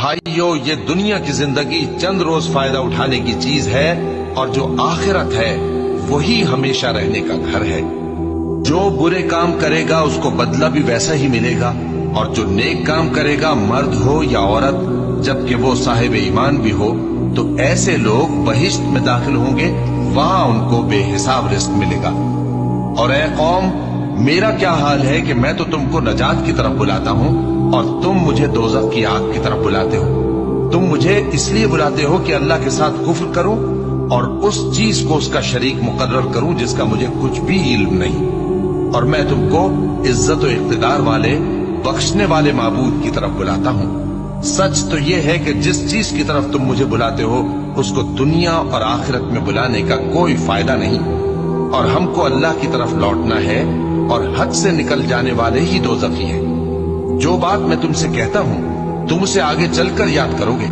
بھائیو، یہ دنیا کی زندگی چند روز فائدہ اٹھانے کی چیز ہے، اور جو آخرت ہے وہی ہمیشہ رہنے کا گھر ہے۔ جو برے کام کرے گا اس کو بدلہ بھی ویسا ہی ملے گا، اور جو نیک کام کرے گا، مرد ہو یا عورت، جبکہ وہ صاحب ایمان بھی ہو، تو ایسے لوگ بہشت میں داخل ہوں گے، وہاں ان کو بے حساب رزق ملے گا۔ اور اے قوم، میرا کیا حال ہے کہ میں تو تم کو نجات کی طرف بلاتا ہوں، اور تم مجھے دوزخ کی آگ کی طرف بلاتے ہو۔ تم مجھے اس لیے بلاتے ہو کہ اللہ کے ساتھ کفر کروں اور اس چیز کو اس کا شریک مقرر کروں جس کا مجھے کچھ بھی علم نہیں، اور میں تم کو عزت و اقتدار والے بخشنے والے معبود کی طرف بلاتا ہوں۔ سچ تو یہ ہے کہ جس چیز کی طرف تم مجھے بلاتے ہو اس کو دنیا اور آخرت میں بلانے کا کوئی فائدہ نہیں، اور ہم کو اللہ کی طرف لوٹنا ہے، اور حد سے نکل جانے والے ہی دوزخی ہیں۔ جو بات میں تم سے کہتا ہوں تم اسے آگے چل کر یاد کرو گے۔